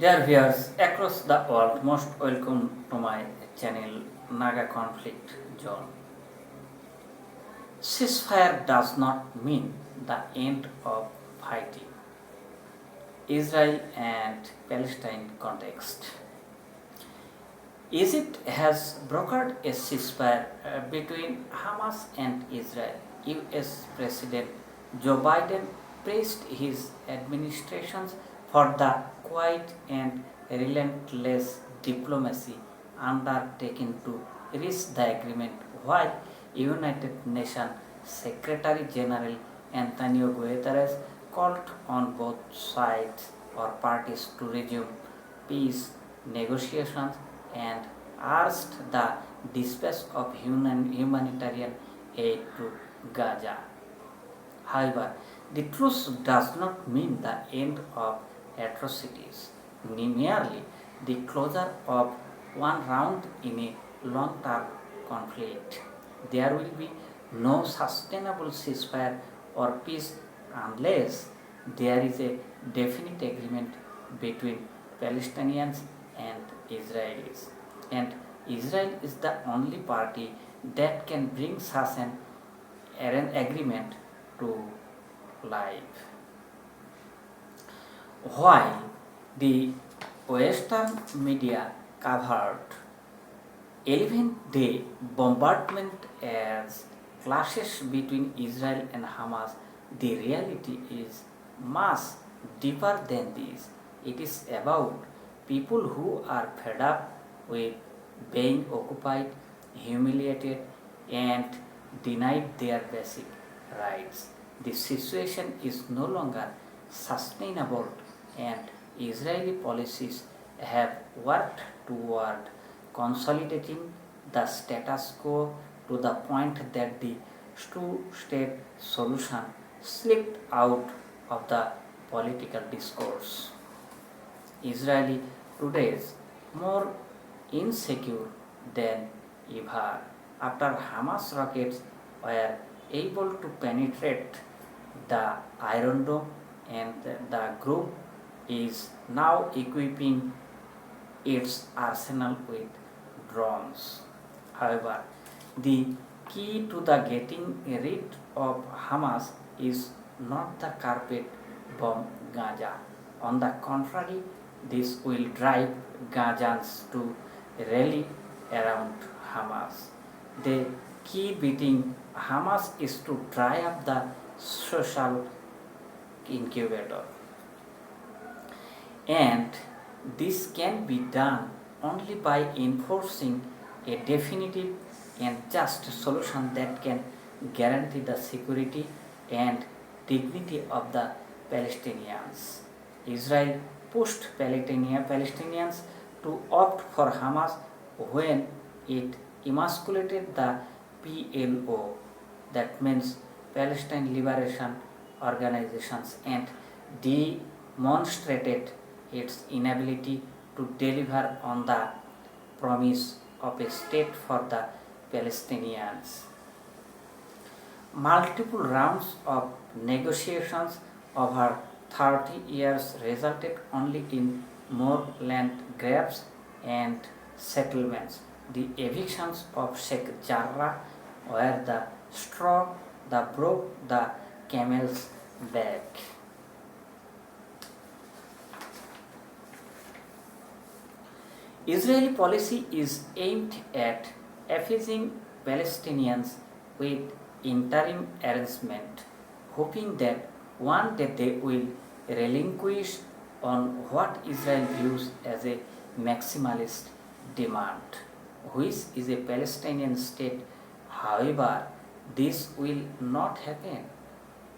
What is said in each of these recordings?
Dear viewers across the world, most welcome to my channel NAGA Conflict Zone. Ceasefire does not mean the end of fighting. Israel and Palestine context. Egypt has brokered a ceasefire between Hamas and Israel. US President Joe Biden praised his administrations for the quiet and relentless diplomacy undertaken to reach the agreement, while United Nations Secretary General Antonio Guterres called on both sides or parties to resume peace negotiations and urged the dispatch of humanitarian aid to Gaza. However, the truce does not mean the end of atrocities, merely the closure of one round in a long-term conflict. There will be no sustainable ceasefire or peace unless there is a definite agreement between Palestinians and Israelis. And Israel is the only party that can bring such an agreement to life. While the Western media covered 11-day bombardment as clashes between Israel and Hamas, the reality is much deeper than this. It is about people who are fed up with being occupied, humiliated, and denied their basic rights. The situation is no longer sustainable, and Israeli policies have worked toward consolidating the status quo to the point that the two-state solution slipped out of the political discourse. Israeli today is more insecure than ever after Hamas rockets were able to penetrate the Iron Dome, and the group is now equipping its arsenal with drones. However, the key to the getting rid of Hamas is not the carpet bomb Gaza. On the contrary, this will drive Gazans to rally around Hamas. The key beating Hamas is to dry up the social incubator. And this can be done only by enforcing a definitive and just solution that can guarantee the security and dignity of the Palestinians. Israel pushed Palestinians to opt for Hamas when it emasculated the PLO, that means Palestine Liberation Organizations, and demonstrated its inability to deliver on the promise of a state for the Palestinians. Multiple rounds of negotiations over 30 years resulted only in more land grabs and settlements. The evictions of Sheikh Jarrah were the straw that broke the camel's back. Israeli policy is aimed at appeasing Palestinians with interim arrangement, hoping that one day they will relinquish on what Israel views as a maximalist demand, which is a Palestinian state. However, this will not happen.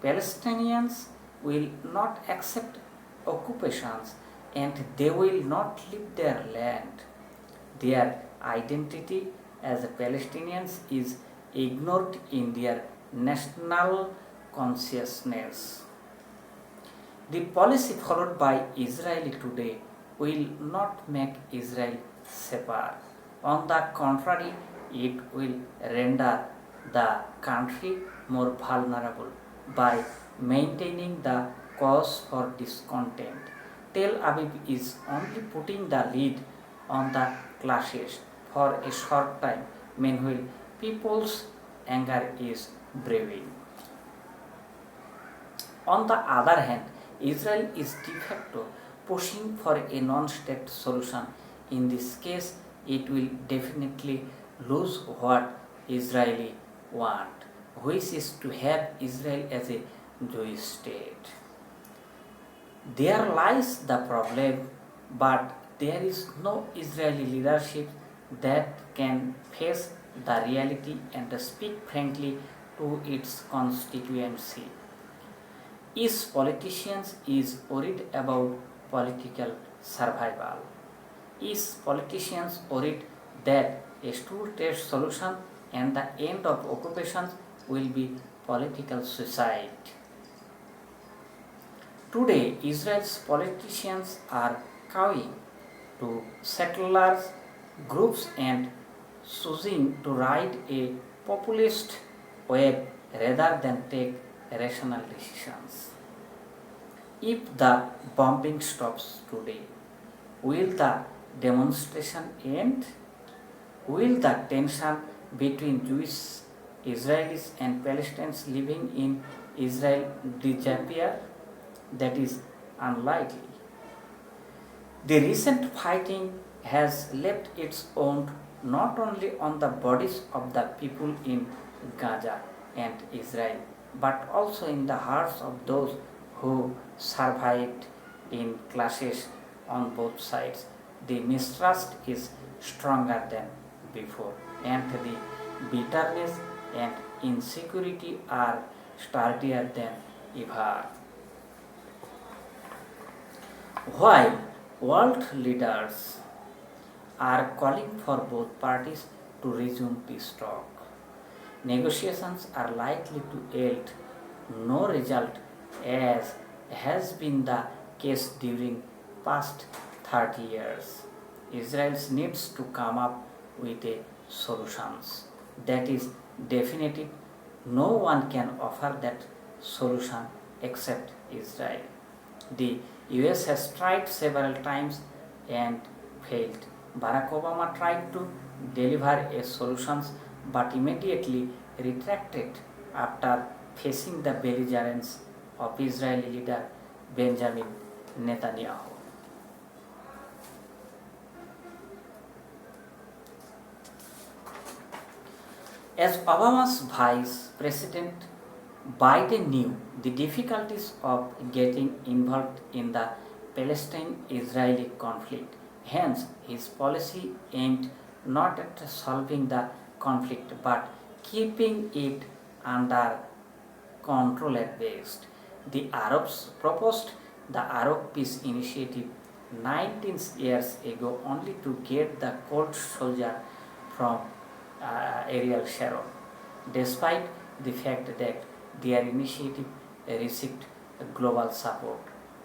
Palestinians will not accept occupations, and they will not leave their land. Their identity as Palestinians is ignored in their national consciousness. The policy followed by Israel today will not make Israel safer. On the contrary, it will render the country more vulnerable by maintaining the cause for discontent. Tel Aviv is only putting the lead on the clashes for a short time. Meanwhile, people's anger is brewing. On the other hand, Israel is de facto pushing for a non-state solution. In this case, it will definitely lose what Israeli want, which is to have Israel as a Jewish state. There lies the problem, but there is no Israeli leadership that can face the reality and speak frankly to its constituency. Each politician is worried about political survival. Each politician worried that a two-state solution and the end of occupation will be political suicide. Today, Israel's politicians are cowing to settlers groups and choosing to ride a populist wave rather than take rational decisions. If the bombing stops today, will the demonstration end? Will the tension between Jewish Israelis and Palestinians living in Israel disappear? That is unlikely. The recent fighting has left its wound not only on the bodies of the people in Gaza and Israel, but also in the hearts of those who survived in clashes on both sides. The mistrust is stronger than before, and the bitterness and insecurity are sturdier than ever. While world leaders are calling for both parties to resume peace talk, negotiations are likely to yield no result, as has been the case during past 30 years. Israel needs to come up with a solutions that is definitive. No one can offer that solution except Israel. The US has tried several times and failed. Barack Obama tried to deliver a solution but immediately retracted after facing the belligerence of Israeli leader Benjamin Netanyahu. As Obama's vice president, Biden knew the difficulties of getting involved in the Palestine-Israeli conflict. Hence, his policy aimed not at solving the conflict but keeping it under control at best. The Arabs proposed the Arab Peace Initiative 19 years ago only to get the cold shoulder from Ariel Sharon, despite the fact that their initiative received global support.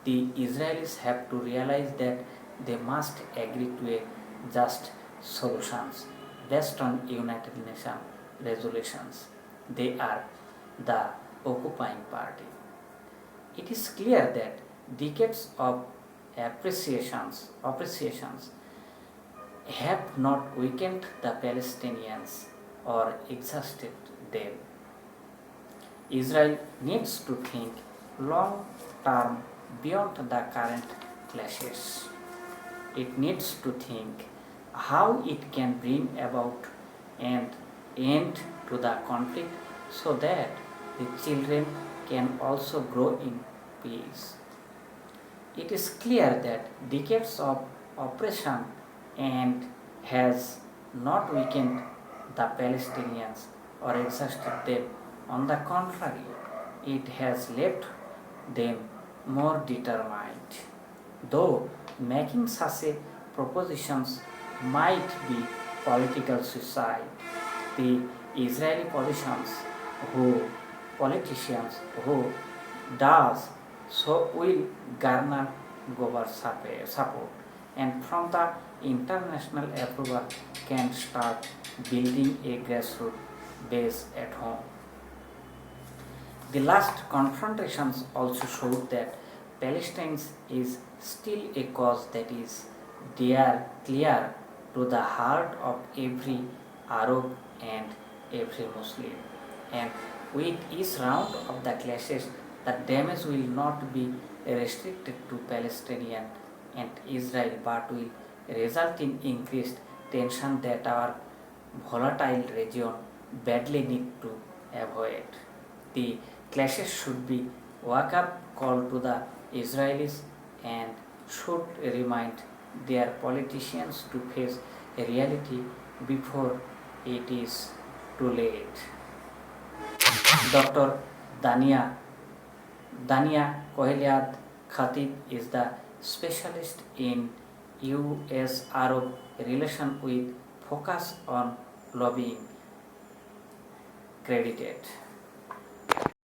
The Israelis have to realize that they must agree to a just solutions based on United Nations resolutions. They are the occupying party. It is clear that decades of appreciations have not weakened the Palestinians or exhausted them. Israel needs to think long term beyond the current clashes. It needs to think how it can bring about an end to the conflict so that the children can also grow in peace. It is clear that decades of oppression and has not weakened the Palestinians or exhausted them. On the contrary, it has left them more determined. Though making such a propositions might be political suicide, the Israeli politicians who does so will garner global support, and from the international approval can start building a grassroots base at home. The last confrontations also showed that Palestine is still a cause that is dear clear to the heart of every Arab and every Muslim. And with each round of the clashes, the damage will not be restricted to Palestinian and Israel but will result in increased tension that our volatile region badly need to avoid. The clashes should be wake-up call to the Israelis and should remind their politicians to face reality before it is too late. Dr. Dania Dania Koheliad Khatib is the specialist in US Arab relation with focus on lobbying credited.